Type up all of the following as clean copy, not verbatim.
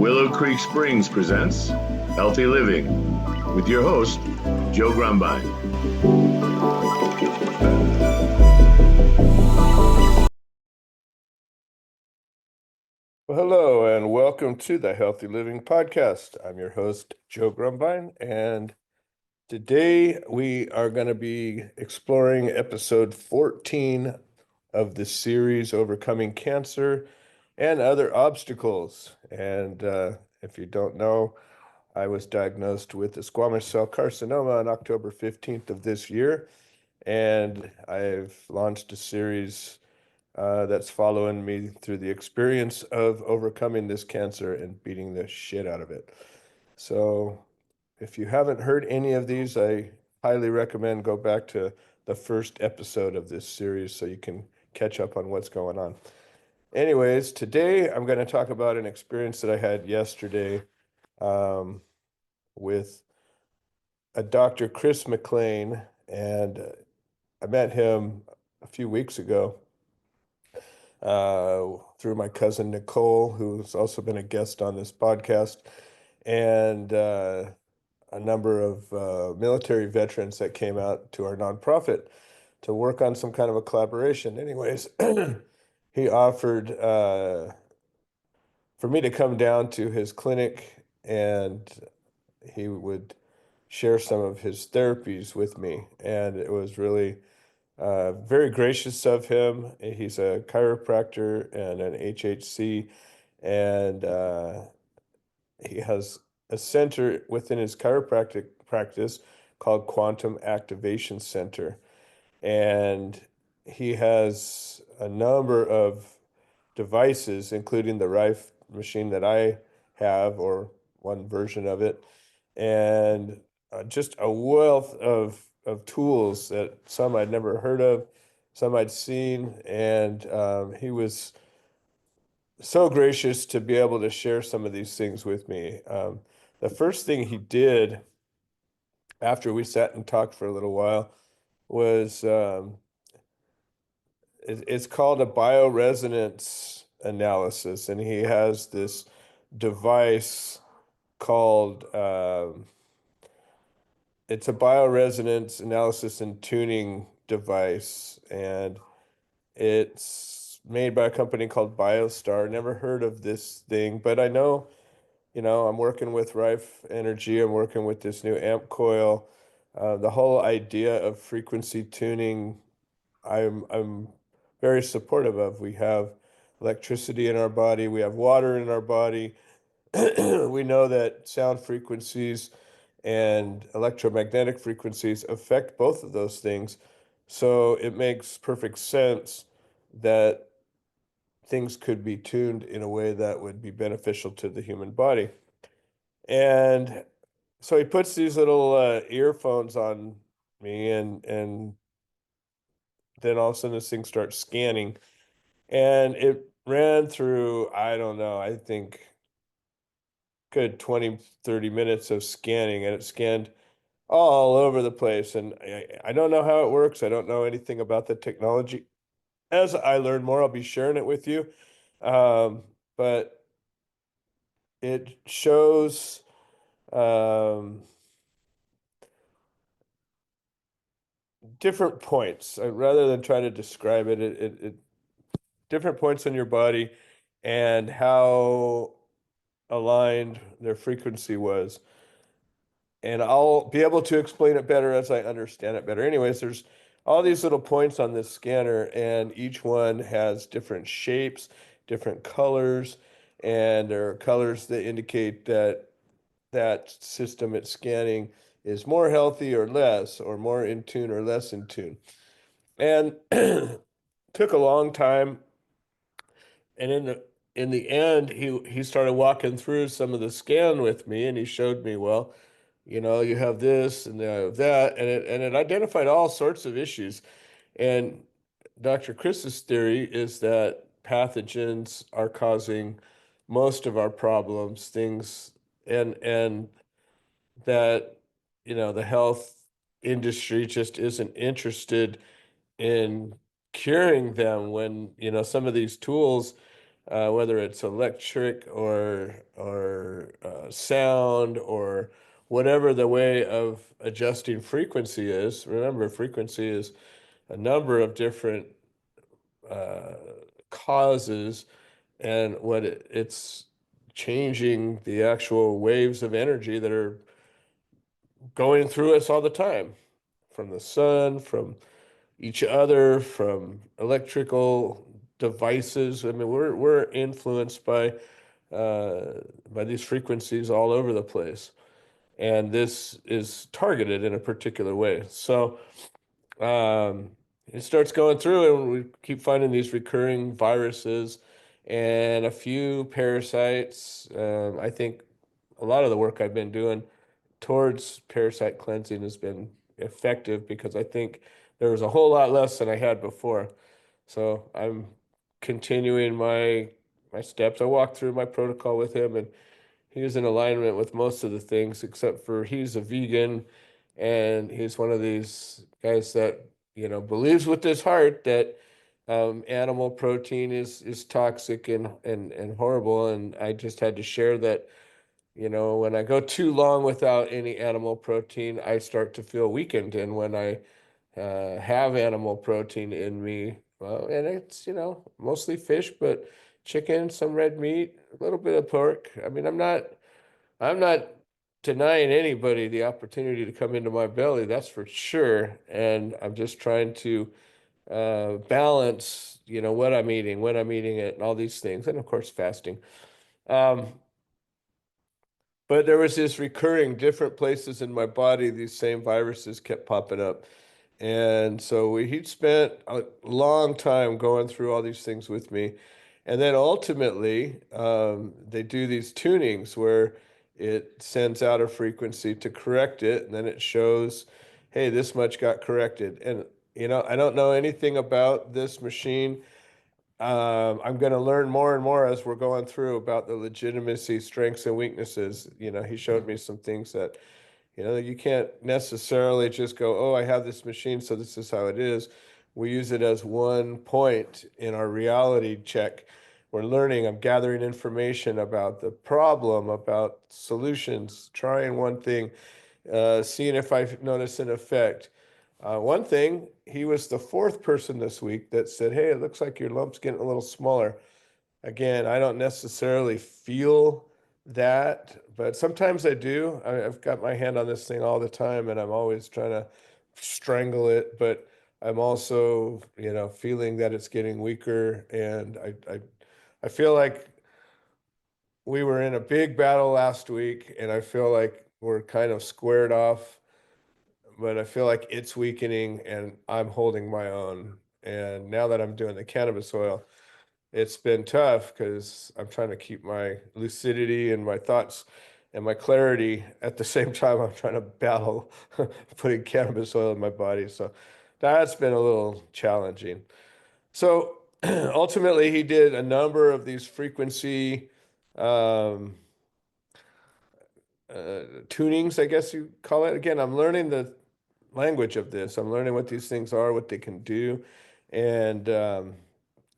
Willow Creek Springs presents Healthy Living with your host, Joe Grumbine. Well, hello, and welcome to the Healthy Living Podcast. I'm your host, Joe Grumbine, and today we are going to be exploring episode 14 of the series, Overcoming Cancer and Other Obstacles. And if you don't know, I was diagnosed with a squamous cell carcinoma on October 15th of this year, and I've launched a series that's following me through the experience of overcoming this cancer and beating the shit out of it. So if you haven't heard any of these, I highly recommend go back to the first episode of this series so you can catch up on what's going on. Anyways, today I'm going to talk about an experience that I had yesterday with a Dr. Chris McLaine, and I met him a few weeks ago through my cousin Nicole, who's also been a guest on this podcast, and a number of military veterans that came out to our nonprofit to work on some kind of a collaboration. Anyways, he offered for me to come down to his clinic, and he would share some of his therapies with me, and it was really very gracious of him. He's a chiropractor and an HHC, and he has a center within his chiropractic practice called Quantum Activation Center. And he has a number of devices, including the Rife machine that I have, or one version of it, and just a wealth of tools that some I'd never heard of, some I'd seen, and he was so gracious to be able to share some of these things with me. The first thing he did after we sat and talked for a little while was it's called a bioresonance analysis, and he has this device called it's a bioresonance analysis and tuning device, and it's made by a company called BioStar. Never heard of this thing, but I know, I'm working with Rife Energy. I'm working with this new amp coil. The whole idea of frequency tuning, I'm very supportive of. We have electricity in our body. We have water in our body. We know that sound frequencies and electromagnetic frequencies affect both of those things. So it makes perfect sense that things could be tuned in a way that would be beneficial to the human body. And so he puts these little earphones on me, and then all of a sudden this thing starts scanning, and it ran through, I don't know, I think good 20, 30 minutes of scanning, and it scanned all over the place. And I don't know how it works. I don't know anything about the technology. As I learn more, I'll be sharing it with you. But it shows different points. Rather than try to describe it, it different points in your body and how aligned their frequency was. And I'll be able to explain it better as I understand it better. Anyways, there's all these little points on this scanner, and each one has different shapes, different colors, and there are colors that indicate that that system it's scanning is more healthy or less, or more in tune or less in tune. And took a long time. And in the end, he started walking through some of the scan with me, and he showed me, well, you have this and you have that, and it identified all sorts of issues. And Dr. Chris's theory is that pathogens are causing most of our problems, things, and that, the health industry just isn't interested in curing them when, some of these tools, whether it's electric or sound or whatever the way of adjusting frequency is. Remember, frequency is a number of different uh, causes, and it's changing the actual waves of energy that are going through us all the time, from the sun, from each other, from electrical devices. I mean, we're influenced by these frequencies all over the place, and this is targeted in a particular way. So it starts going through, and we keep finding these recurring viruses and a few parasites. I think a lot of the work I've been doing towards parasite cleansing has been effective because I think there was a whole lot less than I had before. So I'm continuing my steps. I walked through my protocol with him, and he was in alignment with most of the things, except for he's a vegan, and he's one of these guys that, believes with his heart that animal protein is toxic and horrible. And I just had to share that, when I go too long without any animal protein, I start to feel weakened. And when I have animal protein in me, well, and it's, mostly fish, but chicken, some red meat, a little bit of pork. I mean, I'm not denying anybody the opportunity to come into my belly, that's for sure. And I'm just trying to balance, what I'm eating, when I'm eating it, and all these things, and of course, fasting. Um, but there was this recurring different places in my body, these same viruses kept popping up. And so he'd spent a long time going through all these things with me. And then ultimately, they do these tunings where it sends out a frequency to correct it. And then it shows, hey, this much got corrected. And, I don't know anything about this machine. I'm going to learn more and more as we're going through about the legitimacy, strengths, and weaknesses. He showed me some things that you can't necessarily just go, oh, I have this machine, so this is how it is. We use it as one point in our reality check. We're learning, I'm gathering information about the problem, about solutions, trying one thing, seeing if I notice an effect. One thing, he was the fourth person this week that said, hey, it looks like your lump's getting a little smaller. Again, I don't necessarily feel that, but sometimes I do. I've got my hand on this thing all the time, and I'm always trying to strangle it, but I'm also, feeling that it's getting weaker, and I feel like we were in a big battle last week, and I feel like we're kind of squared off, but I feel like it's weakening, and I'm holding my own. And now that I'm doing the cannabis oil, it's been tough because I'm trying to keep my lucidity and my thoughts and my clarity at the same time. I'm trying to battle putting cannabis oil in my body. So that's been a little challenging. So ultimately, he did a number of these frequency um, tunings, I guess you call it. Again, I'm learning the language of this. I'm learning what these things are, what they can do, and I'm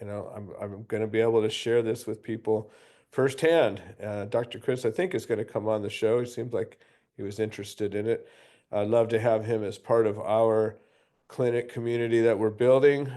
going to be able to share this with people firsthand. Dr. Chris, I think, is going to come on the show. He seems like he was interested in it. I'd love to have him as part of our clinic community that we're building.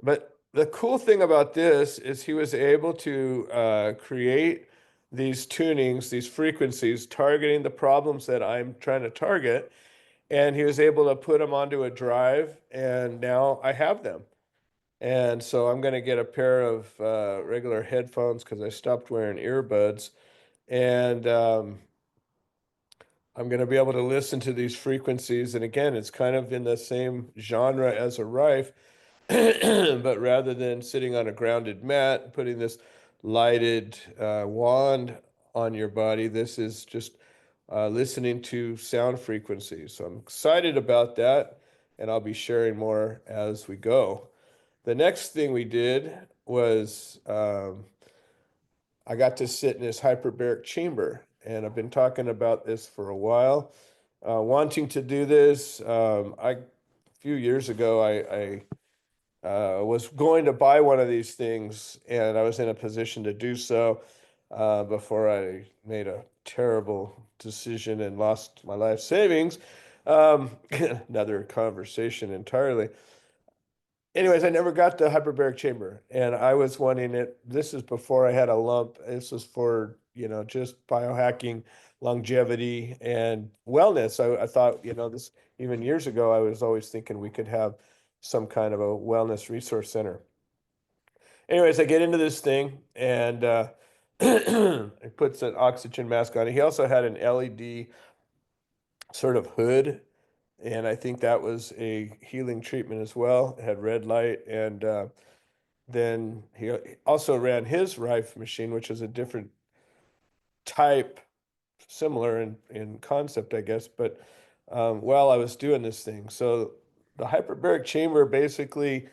But the cool thing about this is he was able to create these tunings, these frequencies, targeting the problems that I'm trying to target. And he was able to put them onto a drive, and now I have them. And so I'm going to get a pair of regular headphones because I stopped wearing earbuds. And I'm going to be able to listen to these frequencies. And again, it's kind of in the same genre as a rife, but rather than sitting on a grounded mat, putting this lighted wand on your body, this is just listening to sound frequencies. So I'm excited about that. And I'll be sharing more as we go. The next thing we did was I got to sit in this hyperbaric chamber, and I've been talking about this for a while, wanting to do this. A few years ago, I was going to buy one of these things, and I was in a position to do so. before I made a terrible decision and lost my life savings. Another conversation entirely. Anyways, I never got the hyperbaric chamber, and I was wanting it. This is before I had a lump. This was for, just biohacking, longevity, and wellness. I thought, this even years ago, I was always thinking we could have some kind of a wellness resource center. Anyways, I get into this thing, and it puts an oxygen mask on it. He also had an LED sort of hood, and I think that was a healing treatment as well. It had red light, and then he also ran his Rife machine, which is a different type, similar in concept, I guess. But while I was doing this thing, so the hyperbaric chamber basically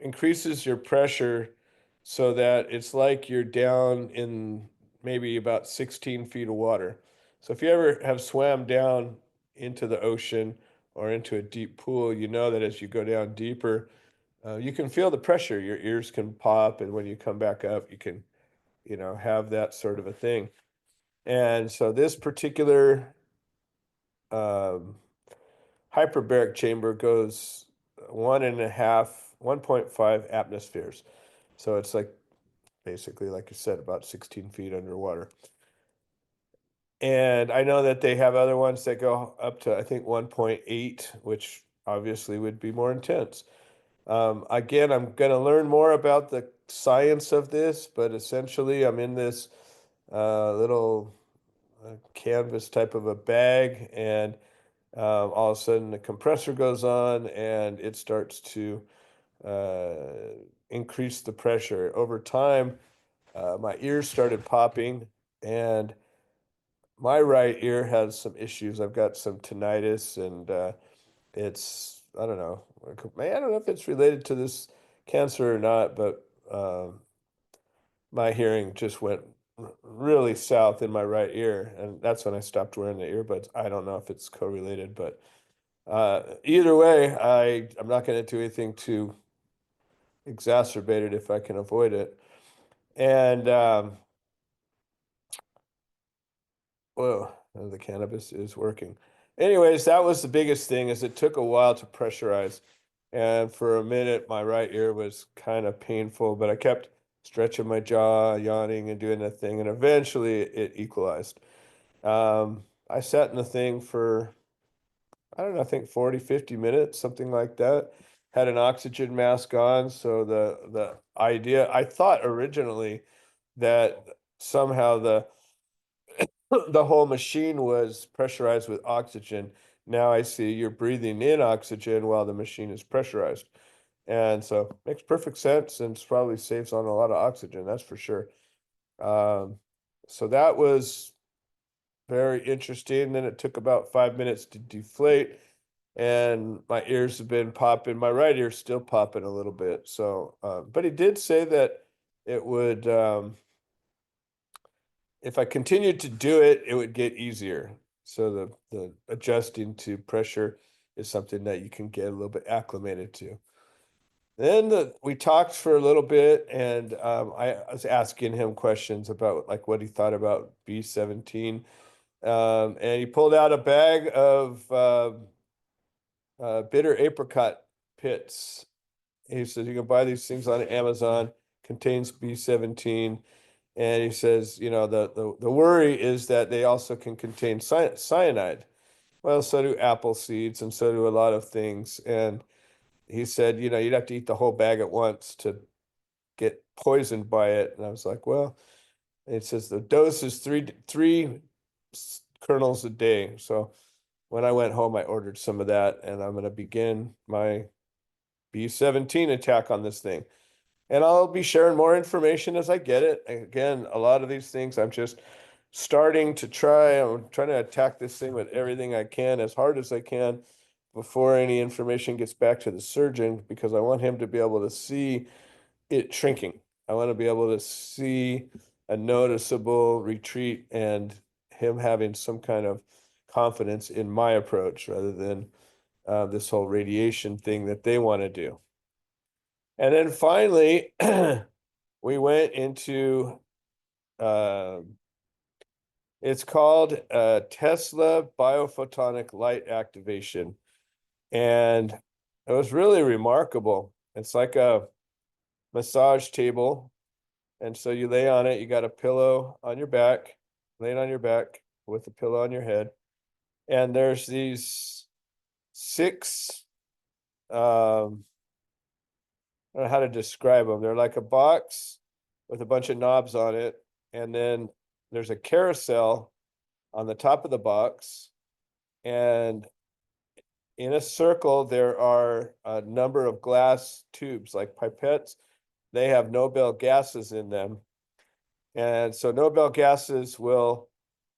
increases your pressure so that it's like you're down in maybe about 16 feet of water. So if you ever have swam down into the ocean or into a deep pool, you know that as you go down deeper, you can feel the pressure. Your ears can pop, and when you come back up, you can, have that sort of a thing. And so this particular um, hyperbaric chamber goes 1.5 atmospheres. So it's like basically, like I said, about 16 feet underwater. And I know that they have other ones that go up to, I think, 1.8, which obviously would be more intense. Again, I'm going to learn more about the science of this, but essentially, I'm in this little canvas type of a bag, and all of a sudden the compressor goes on and it starts to uh, increase the pressure. Over time, my ears started popping, and my right ear has some issues. I've got some tinnitus, and I don't know. I don't know if it's related to this cancer or not, but my hearing just went really south in my right ear, and that's when I stopped wearing the earbuds. I don't know if it's correlated, but either way, I'm not going to do anything to exacerbate it if I can avoid it. And whoa, the cannabis is working. Anyways, that was the biggest thing, is it took a while to pressurize. And for a minute, my right ear was kind of painful, but I kept stretching my jaw, yawning, and doing that thing. And eventually it equalized. I sat in the thing for, I don't know, I think 40, 50 minutes, something like that. Had an oxygen mask on. So the idea, I thought originally that somehow the whole machine was pressurized with oxygen. Now I see you're breathing in oxygen while the machine is pressurized. And so makes perfect sense, and probably saves on a lot of oxygen, that's for sure. Um, so that was very interesting. Then it took about 5 minutes to deflate, and my ears have been popping. My right ear's still popping a little bit. So, but he did say that it would, if I continued to do it, it would get easier. So the adjusting to pressure is something that you can get a little bit acclimated to. Then we talked for a little bit, and I was asking him questions about like what he thought about B17. And he pulled out a bag of bitter apricot pits. He says you can buy these things on Amazon, contains B17. And he says, the worry is that they also can contain cyanide. Well, so do apple seeds, and so do a lot of things. And he said, you'd have to eat the whole bag at once to get poisoned by it. And I was like, well, it says the dose is three kernels a day. So when I went home, I ordered some of that, and I'm going to begin my B17 attack on this thing. And I'll be sharing more information as I get it. Again, a lot of these things I'm just starting to try. I'm trying to attack this thing with everything I can, as hard as I can, before any information gets back to the surgeon, because I want him to be able to see it shrinking. I want to be able to see a noticeable retreat, and him having some kind of confidence in my approach rather than this whole radiation thing that they want to do. And then finally, we went into it's called Tesla Biophotonic Light Activation. And it was really remarkable. It's like a massage table. And so you lay on it, you got a pillow on your back, laying on your back with a pillow on your head. And there's these six, I don't know how to describe them. They're like a box with a bunch of knobs on it. And then there's a carousel on the top of the box. And in a circle, there are a number of glass tubes, like pipettes. They have Nobel gases in them. And so Nobel gases will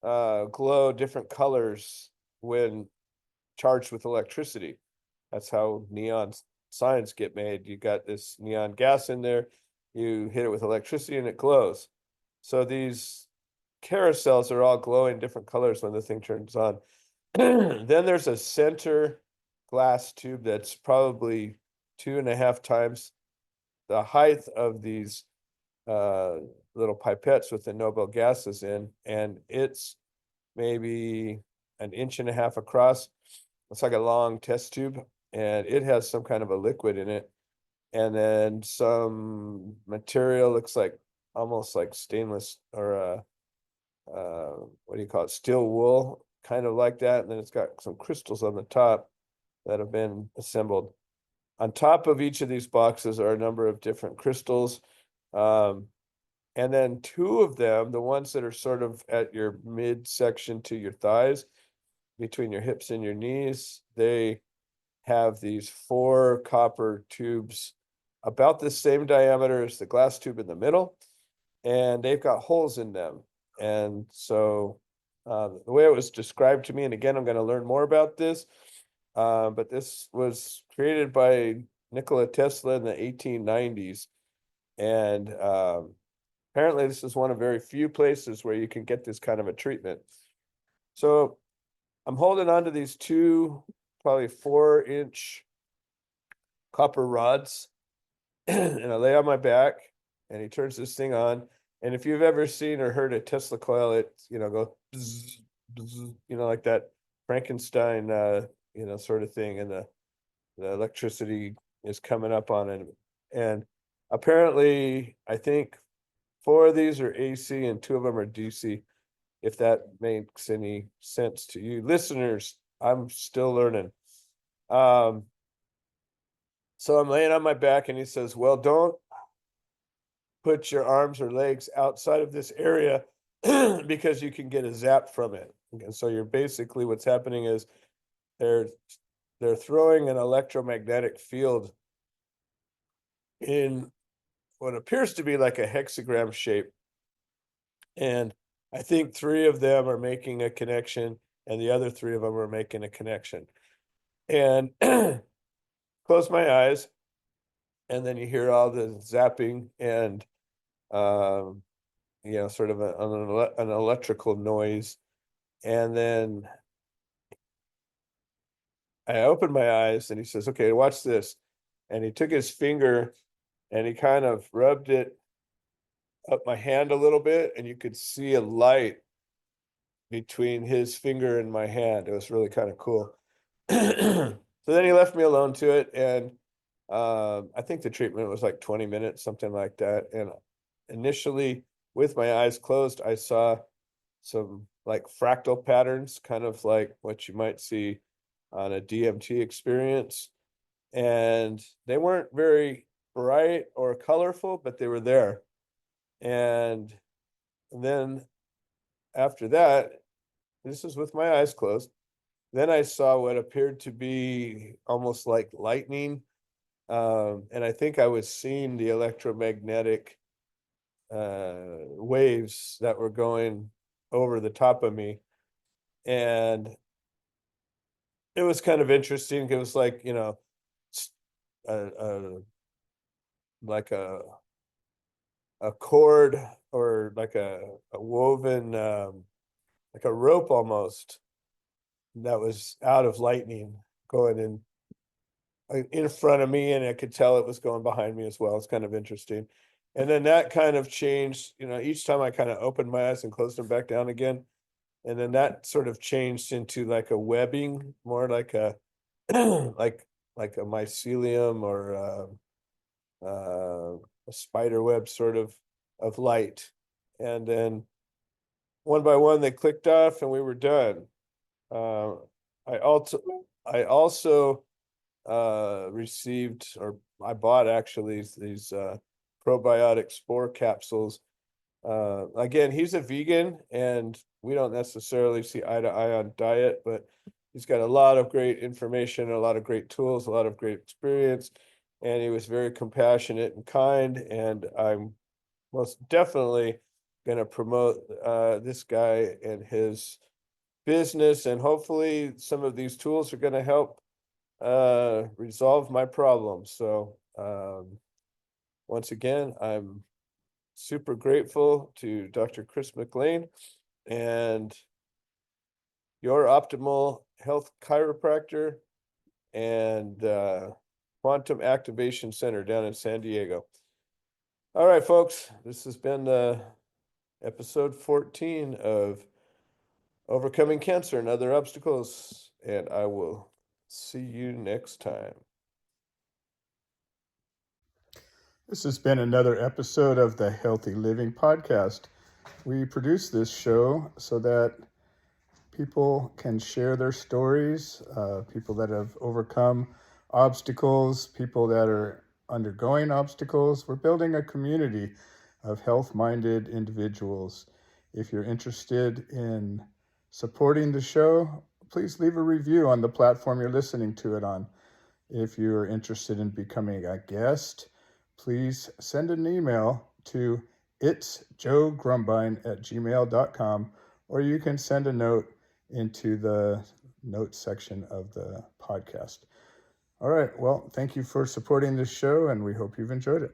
glow different colors when charged with electricity. That's how neon signs get made. You got this neon gas in there, you hit it with electricity and it glows. So these carousels are all glowing different colors when the thing turns on. Then there's a center glass tube that's probably 2.5 times the height of these little pipettes with the Nobel gases in, and it's maybe 1.5 inches across. It's like a long test tube, and it has some kind of a liquid in it. And then some material looks like almost like stainless or what do you call it? Steel wool, kind of like that. And then it's got some crystals on the top that have been assembled. On top of each of these boxes are a number of different crystals. And then two of them, the ones that are sort of at your midsection to your thighs, between your hips and your knees, they have these 4 copper tubes about the same diameter as the glass tube in the middle, and they've got holes in them. And so the way it was described to me, and again, I'm going to learn more about this, but this was created by Nikola Tesla in the 1890s. And apparently this is one of very few places where you can get this kind of a treatment. So I'm holding on to these 2, probably 4-inch copper rods, and I lay on my back, and he turns this thing on. And if you've ever seen or heard a Tesla coil, it, go bzz, bzz, like that Frankenstein, sort of thing, and the electricity is coming up on it. And apparently, I think 4 of these are AC and 2 of them are DC, if that makes any sense to you listeners. I'm still learning. So I'm laying on my back, and he says, well, don't put your arms or legs outside of this area because you can get a zap from it. And so you're basically, what's happening is they're throwing an electromagnetic field in what appears to be like a hexagram shape. And I think 3 of them are making a connection, and the other 3 of them are making a connection. And close my eyes, and then you hear all the zapping and sort of an electrical noise. And then I opened my eyes, and he says, okay, watch this. And he took his finger and he kind of rubbed it up my hand a little bit, and you could see a light between his finger and my hand. It was really kind of cool. So then he left me alone to it, and I think the treatment was like 20 minutes, something like that. And initially, with my eyes closed, I saw some like fractal patterns, kind of like what you might see on a DMT experience. And they weren't very bright or colorful, but they were there. And then after that, this is with my eyes closed, then I saw what appeared to be almost like lightning. And I think I was seeing the electromagnetic waves that were going over the top of me. And it was kind of interesting. It was like, like a cord, or like a woven, like a rope almost, that was out of lightning going in front of me, and I could tell it was going behind me as well. It's kind of interesting. And then that kind of changed, each time I kind of opened my eyes and closed them back down again. And then that sort of changed into like a webbing, more like a like a mycelium or a spider web sort of light. And then one by one they clicked off and we were done. Uh, I also received, or I bought actually these probiotic spore capsules. Again, he's a vegan and we don't necessarily see eye to eye on diet, but he's got a lot of great information, a lot of great tools, a lot of great experience, and he was very compassionate and kind. And I'm most definitely going to promote this guy and his business, and hopefully some of these tools are going to help resolve my problems. So once again, I'm super grateful to Dr. Chris McLaine and your optimal health chiropractor and quantum activation center down in San Diego. All right, folks, this has been episode 14 of Overcoming Cancer and Other Obstacles, and I will see you next time. This has been another episode of the Healthy Living Podcast. We produce this show so that people can share their stories, people that have overcome obstacles, people that are undergoing obstacles. We're building a community of health-minded individuals. If you're interested in supporting the show, please leave a review on the platform you're listening to it on. If you're interested in becoming a guest, please send an email to itsjoegrumbine@gmail.com, or you can send a note into the notes section of the podcast. All right, well, thank you for supporting this show, and we hope you've enjoyed it.